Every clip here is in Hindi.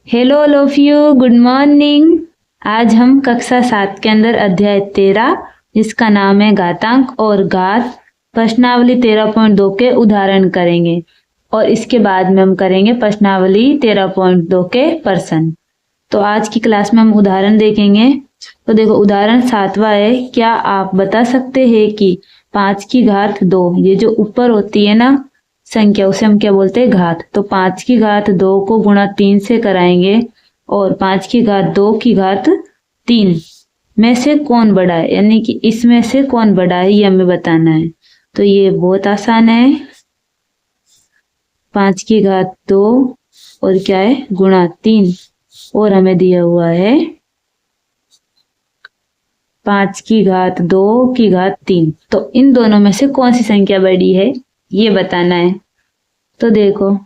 Hello all of you, good morning. आज हम कक्षा 7 के अंदर अध्याय 13 जिसका नाम है घातांक और घात प्रश्नावली 13.2 के उदाहरण करेंगे और इसके बाद में हम करेंगे प्रश्नावली 13.2 के प्रश्न। तो आज की क्लास में हम उदाहरण देखेंगे। तो देखो उदाहरण 7वां है, क्या आप बता सकते हैं कि 5 की घात 2 ये जो ऊपर होती है ना संख्या उसे हम क्या बोलते हैं घात। तो 5 की घात 2 को गुणा 3 से कराएंगे और 5 की घात 2 की घात 3 में से कौन बड़ा है, यानी कि इसमें से कौन बड़ा है ये हमें बताना है। तो ये बहुत आसान है, 5 की घात 2 और क्या है गुणा 3 और हमें दिया हुआ है 5 की घात 2 की घात 3। तो इन दोनों में से कौन सी संख्या बड़ी है ये बताना है। तो देखो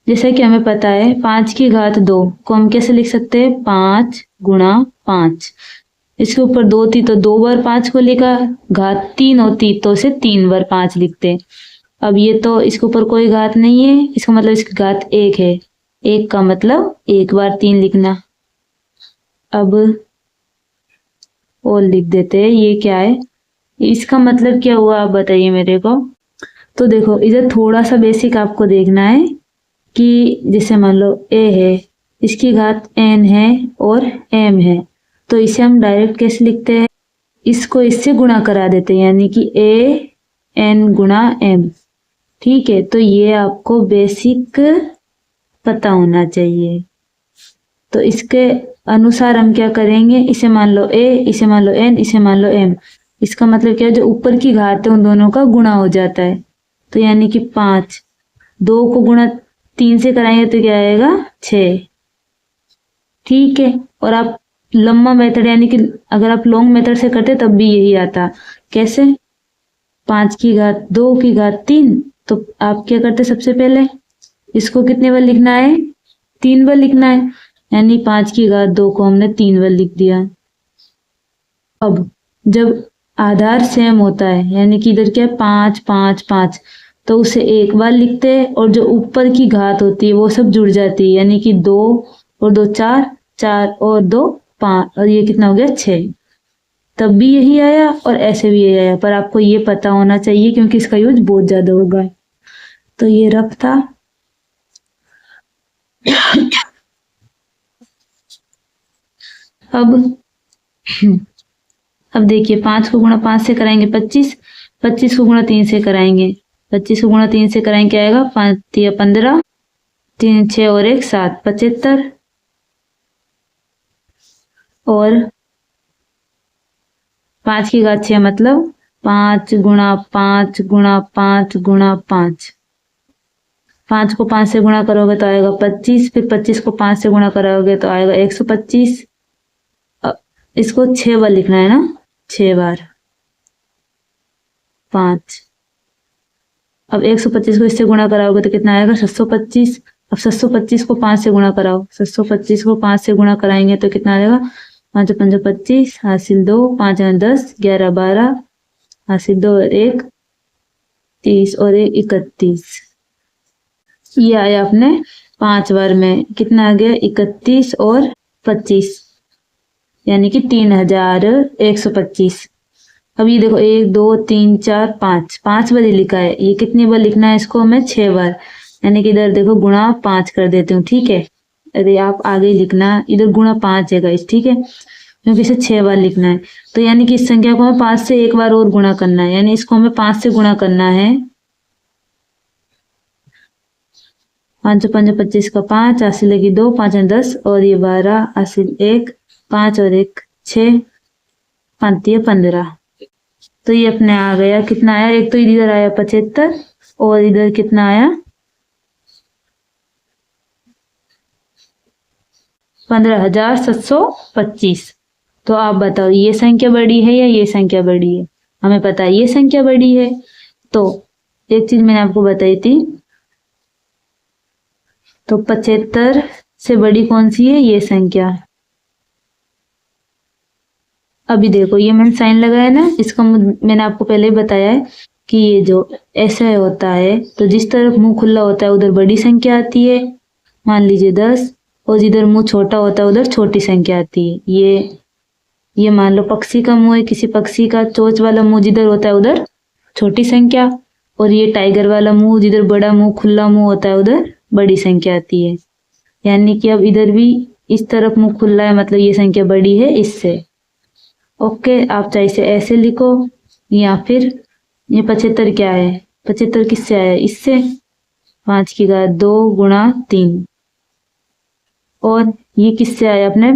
जैसा कि हमें पता है 5 की घात 2 को हम कैसे लिख सकते हैं, 5 गुणा 5। इसके ऊपर 2 थी तो 2 बार 5 को लिखा, घात 3 होती तो उसे 3 बार 5 लिखते। अब ये तो इसके ऊपर कोई घात नहीं है, इसका मतलब इसकी घात 1 है, 1 का मतलब 1 बार 3 लिखना। अब और लिख देते हैं, ये क्या है, इसका मतलब क्या हुआ आप बताइए मेरे को। तो देखो इधर थोड़ा सा बेसिक आपको देखना है कि जैसे मान लो a है, इसकी घात n है और m है, तो इसे हम डायरेक्ट कैसे लिखते हैं, इसको इससे गुणा करा देते हैं, यानी कि a n गुणा m। ठीक है, तो ये आपको बेसिक पता होना चाहिए। तो इसके अनुसार हम क्या करेंगे, इसे मान लो a, इसे मान लो n, इसे मान लो m। इसका मतलब क्या है, जो ऊपर की घात है उन दोनों का गुणा हो जाता है। तो यानी कि 5, 2 को गुणा 3 से कराएंगे तो क्या आएगा 6। ठीक है, और आप लंबा मेथड यानी कि अगर आप लॉन्ग मेथड से करते तब भी यही आता। कैसे, 5 की घात 2 की घात 3, तो आप क्या करते सबसे पहले इसको कितने बार लिखना है, 3 बार लिखना है, यानी 5 की घात 2 को हमने 3 बार लिख दिया। अब जब आधार सेम होता है यानी कि इधर क्या है 5 5 5, तो उसे एक बार लिखते हैं और जो ऊपर की घात होती है वो सब जुड़ जाती है, यानी कि 2 और 2 4, 4 और 2 5, और ये कितना हो गया 6। तब भी यही आया और ऐसे भी यही आया, पर आपको ये पता होना चाहिए क्योंकि इसका यूज बहुत ज्यादा होगा। तो ये रफ था। अब देखिए 5 को गुणा 5 से कराएंगे 25, 25 को गुणा 3 से कराएंगे, 25 को गुणा 3 से कराएंगे क्या आएगा, 5 3 15, 3 6 और 1 7, 75। और 5 की घात 6 मतलब 5 गुणा 5 गुणा 5 गुणा 5। 5 को 5 से गुणा करोगे तो आएगा 25, फिर 25 को 5 से गुणा करोगे तो आएगा 125। इसको 6 बार लिखना है ना, 6 बार 5। अब 125 को इससे गुणा कराओगे तो कितना आएगा 725। अब 725 को 5 से गुणा कराओ, 725 को 5 से गुणा कराएंगे तो कितना आएगा, 5 5 25, हासिल 2, 5 10, 11 12, हासिल 2 और 1 30 और 1 31। ये आया अपने 5 बार में, कितना आ गया 31 और 25, यानी कि 3125। अब ये देखो 1 2 3 4 5, 5 बार लिखा है, ये कितनी बार लिखना है इसको हमें 6 बार, यानी कि इधर देखो गुणा 5 कर देती हूँ। ठीक है, अरे आप आगे लिखना, इधर गुणा 5 है गाइस, ठीक है, क्योंकि इसे 6 बार लिखना है। तो यानी कि इस संख्या को हमें 5 से एक बार और गुणा करना है, यानी इसको हमें 5 से गुणा करना है। 5 5 25 का 5, हासिल लगी 2, 5 10 और ये 12, हासिल 1, 5 और 1 6, 5 15। तो ये अपने आ गया, कितना आया, एक तो इधर आया 75 और इधर कितना आया 15,725। तो आप बताओ ये संख्या बड़ी है या ये संख्या बड़ी है। हमें पता है ये संख्या बड़ी है। तो एक चीज मैंने आपको बताई थी, तो 75 से बड़ी कौन सी है, ये संख्या। अभी देखो ये मैंने साइन लगाया ना, इसका मैंने आपको पहले ही बताया है कि ये जो ऐसा होता है तो जिस तरफ मुंह खुला होता है उधर बड़ी संख्या आती है मान लीजिए 10, और जिधर मुंह छोटा होता है उधर छोटी संख्या आती है। ये मान लो पक्षी का मुंह है, किसी पक्षी का चोंच वाला मुंह जिधर होता है उधर छोटी संख्या, और ये टाइगर वाला मुंह जिधर बड़ा मुंह खुला मुंह होता है उधर बड़ी संख्या आती है। यानी कि अब इधर भी इस तरफ मुंह खुला है, मतलब ये संख्या बड़ी है इससे। ओके, आप चाहे इसे ऐसे लिखो, या फिर ये 75 क्या है, 75 किससे आया, इससे, 5 की घात 2 गुणा 3। और ये किससे आया अपने,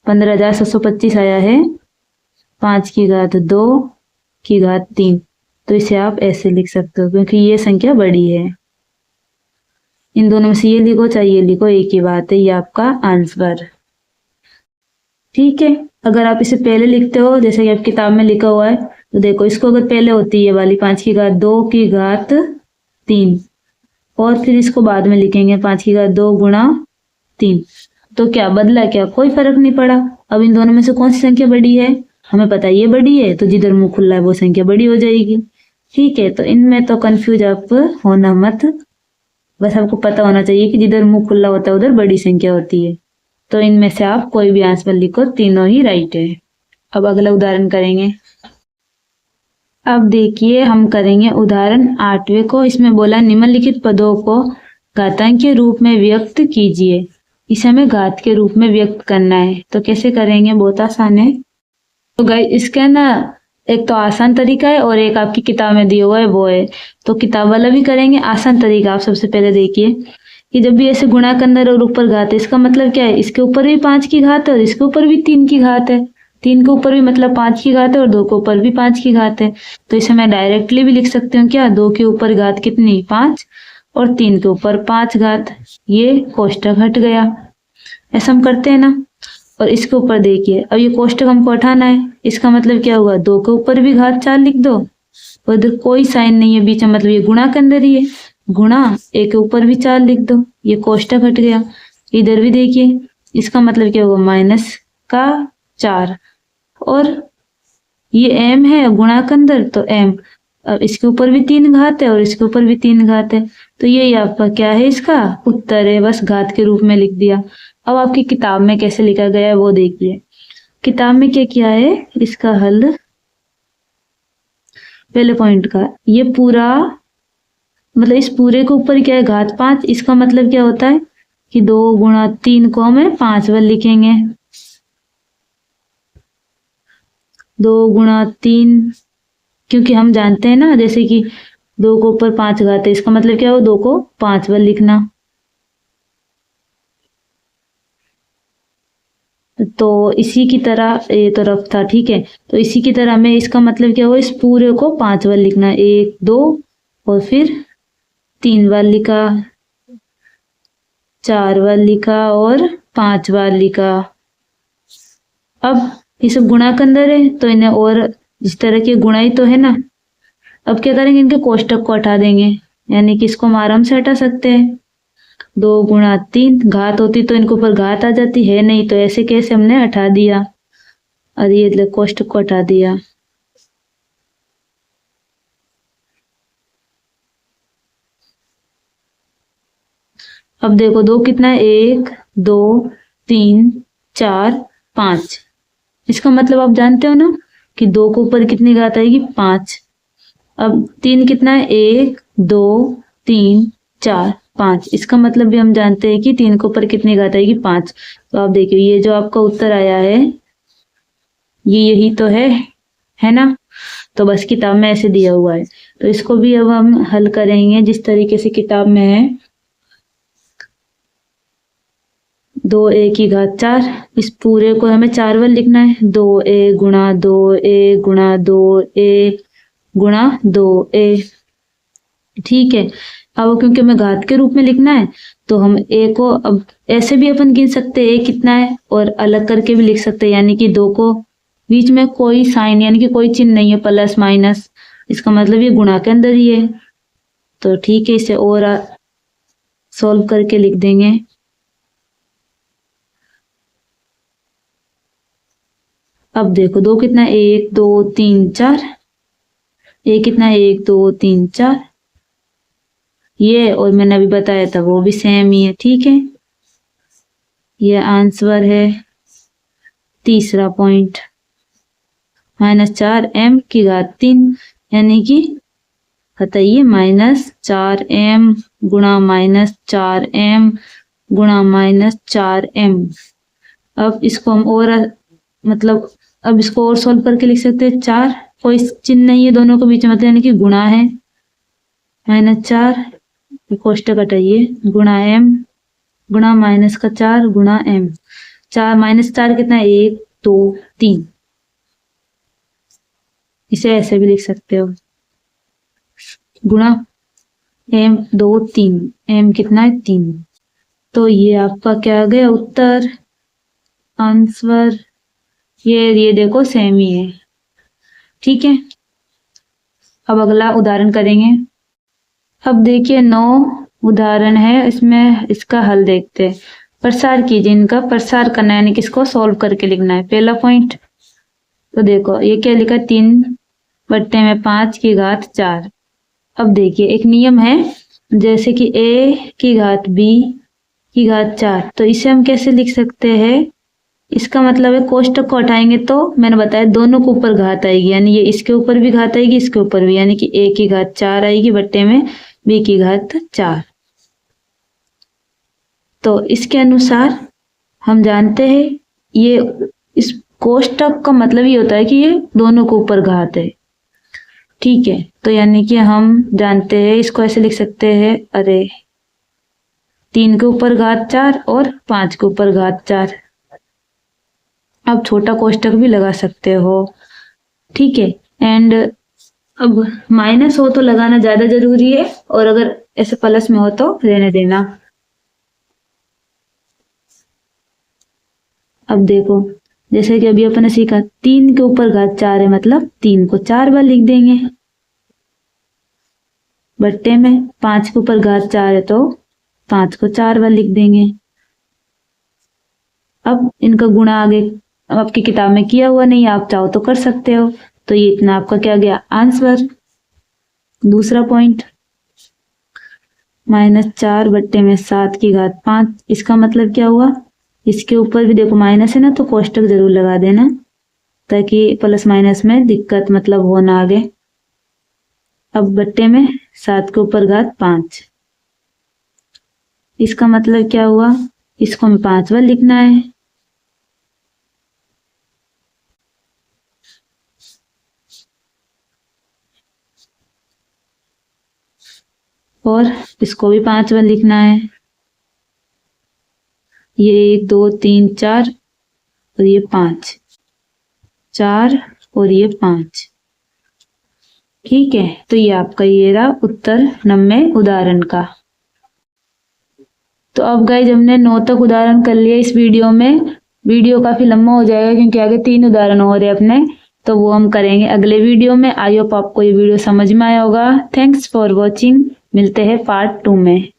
15,725 आया है, 5 की घात 2 की घात 3। तो इसे आप ऐसे लिख सकते हो क्योंकि ये संख्या बड़ी है। इन दोनों में से ये लिखो चाहे ये लिखो, एक ही बात है, ये आपका आंसर। ठीक है, अगर आप इसे पहले लिखते हो जैसे कि आप किताब में लिखा हुआ है, तो देखो इसको अगर पहले होती है वाली 5 की घात 2 की घात 3, और फिर इसको बाद में लिखेंगे 5 की घात 2 गुणा 3, तो क्या बदला, क्या कोई फर्क नहीं पड़ा। अब इन दोनों में से कौन सी संख्या बड़ी है, हमें पता है ये बड़ी है, तो जिधर मुंह खुला है वो संख्या बड़ी हो जाएगी। ठीक है, तो इनमें तो कंफ्यूज आप होना मत, बस आपको पता होना चाहिए कि जिधर मुंह खुला होता है उधर बड़ी संख्या होती है। तो इनमें से आप कोई भी आंसर लिखो, तीनों ही राइट है। अब अगला उदाहरण करेंगे। अब देखिए हम करेंगे उदाहरण 8वें को। इसमें बोला निम्नलिखित पदों को घातांक के रूप में व्यक्त कीजिए। इसे हमें घात के रूप में व्यक्त करना है, तो कैसे करेंगे, बहुत आसान है। तो गाइस इसका ना एक तो आसान तरीका है और एक आपकी किताब में दिया हुआ है वो है, तो किताब वाला भी करेंगे। आसान तरीका आप सबसे पहले देखिए कि जब भी ऐसे गुणा के अंदर और ऊपर घात है, इसका मतलब क्या है, इसके ऊपर भी 5 की घात है और इसके ऊपर भी 3 की घात है। 3 के ऊपर भी मतलब 5 की घात है और 2 के ऊपर भी 5 की घात है। तो इसे मैं डायरेक्टली भी लिख सकती हूँ, क्या, 2 के ऊपर घात कितनी, 5, और 3 के ऊपर 5 घात, ये कोष्टक हट गया। ऐसा हम करते हैं ना। और इसके ऊपर देखिए, अब ये कोष्टक हमको हटाना है, इसका मतलब क्या होगा, 2 के ऊपर भी घात 4 लिख दो, और इधर कोई साइन नहीं है बीच में, मतलब ये गुणा के अंदर ही है, गुणा 1 के ऊपर भी 4 लिख दो, ये कोष्टक हट गया। इधर भी देखिए, इसका मतलब क्या होगा, माइनस का 4, और ये m है गुणा के अंदर, तो m, अब इसके ऊपर भी 3 घात है और इसके ऊपर भी 3 घात है, तो यही आपका क्या है, इसका उत्तर है, बस घात के रूप में लिख दिया। अब आपकी किताब में कैसे लिखा गया है वो देखिए। किताब में क्या किया है, इसका हल, पहले पॉइंट का, ये पूरा मतलब इस पूरे के ऊपर क्या है, घात 5, इसका मतलब क्या होता है कि 2 गुणा 3 को हमें 5 बार लिखेंगे, 2 गुणा 3, क्योंकि हम जानते हैं ना जैसे कि 2 के ऊपर 5 घात है, इसका मतलब क्या हो, 2 को 5 बार लिखना। तो इसी की तरह ये तो रफ था, ठीक है, तो इसी की तरह में इसका मतलब क्या हुआ, इस पूरे को 5 बार लिखना, 1 2 और फिर 3 बार लिखा, 4 बार लिखा और 5 बार लिखा। अब ये सब गुणा के अंदर है तो इन्हें, और जिस तरह के गुणा ही तो है ना, अब क्या करेंगे, इनके कोष्टक को हटा देंगे, यानी कि इसको हम आराम से हटा सकते हैं। 2 गुणा 3, घात होती तो इनके ऊपर घात आ जाती है, नहीं तो ऐसे कैसे हमने हटा दिया, और ये कोष्टक को हटा दिया। अब देखो 2 कितना है, 1 2 3 4 5, इसका मतलब आप जानते हो ना कि 2 के ऊपर कितनी घात आएगी, 5। अब 3 कितना है, 1 2 3 4 5, इसका मतलब भी हम जानते हैं कि 3 के ऊपर कितनी घात आएगी, 5। तो आप देखिए ये जो आपका उत्तर आया है ये यही तो है ना। तो बस किताब में ऐसे दिया हुआ है, तो इसको भी अब हम हल करेंगे जिस तरीके से किताब में है। 2a की घात 4, इस पूरे को हमें 4 बार लिखना है, 2a गुणा 2a गुणा 2a गुणा 2a, ठीक है। अब क्योंकि हमें घात के रूप में लिखना है तो हम a को अब ऐसे भी अपन गिन सकते हैं a कितना है, और अलग करके भी लिख सकते हैं, यानी कि 2 को बीच में कोई साइन यानी कि कोई चिन्ह नहीं है, प्लस माइनस, इसका मतलब ये गुणा के अंदर ही है। तो ठीक है, इसे और सॉल्व करके लिख देंगे। अब देखो 2 कितना है, 1 2 3 4, a कितना है, 1 2 3 4, ये और मैंने अभी बताया था वो भी सेम ही है, ठीक है। ये आंसर है तीसरा पॉइंट। -4m⁻³ यानी कि बताइए -4m गुणा -4m गुणा -4m। अब इसको हम और मतलब अब इसको और सॉल्व करके लिख सकते हैं। 4 कोई चिन्ह नहीं है दोनों के बीच में, मतलब यानी कि गुणा है। -4 कोष्टक हटाइए, गुणा m गुणा -4 गुणा m। 4 -4 कितना है? 1 2 3। इसे ऐसे भी लिख सकते हो, गुणा m 2 3, m कितना है? 3। तो ये आपका क्या आ गया उत्तर, आंसर। ये देखो सेम ही है। ठीक है, अब अगला उदाहरण करेंगे। अब देखिए 9 उदाहरण है, इसमें इसका हल देखते हैं। प्रसार कीजिए, इनका प्रसार करना है यानी कि इसको सॉल्व करके लिखना है। पहला पॉइंट तो देखो ये क्या लिखा, 3/5⁴। अब देखिए एक नियम है, जैसे कि a⁴b⁴, तो इसे हम कैसे लिख सकते हैं? इसका मतलब है कोष्टक को हटाएंगे तो मैंने बताया दोनों के ऊपर घात आएगी, यानी ये इसके ऊपर भी घात आएगी, इसके ऊपर भी, यानी कि a⁴ आएगी बट्टे में b⁴। तो इसके अनुसार हम जानते हैं ये इस कोष्टक का मतलब ये होता है कि ये दोनों के ऊपर घात है। ठीक है, तो यानी कि हम जानते हैं इसको ऐसे लिख सकते हैं, अरे 3 के ऊपर घात 4 और 5 के ऊपर घात 4। अब छोटा कोष्टक भी लगा सकते हो। ठीक है, एंड अब माइनस हो तो लगाना ज्यादा जरूरी है, और अगर ऐसे प्लस में हो तो रहने देना। अब देखो जैसे कि अभी अपने सीखा, 3 के ऊपर घात 4 है, मतलब 3 को 4 बार लिख देंगे बट्टे में। 5 के ऊपर घात 4 है तो 5 को 4 बार लिख देंगे। अब इनका गुणा आगे आपकी किताब में किया हुआ नहीं, आप चाहो तो कर सकते हो। तो ये इतना आपका क्या गया आंसर। दूसरा पॉइंट, -4 बट्टे में 7⁵5। इसका मतलब क्या हुआ, इसके ऊपर भी देखो माइनस है ना, तो कोष्टक जरूर लगा देना ताकि प्लस माइनस में दिक्कत मतलब हो ना आगे। अब बट्टे में 7 के ऊपर घात 5, इसका मतलब क्या हुआ, इसको हमें 5 बार लिखना है। और इसको भी 5 बार लिखना है। ये 1 2 3 4 और ये 5, 4 और ये 5। ठीक है, तो ये आपका ये रहा उत्तर 9वें उदाहरण का। तो अब गाइस हमने 9 तक उदाहरण कर लिया इस वीडियो में। वीडियो काफी लंबा हो जाएगा क्योंकि आगे 3 उदाहरण हो रहे अपने, तो वो हम करेंगे अगले वीडियो में। आई होप आपको ये वीडियो समझ में आया होगा। थैंक्स फॉर वॉचिंग, मिलते हैं पार्ट 2 में।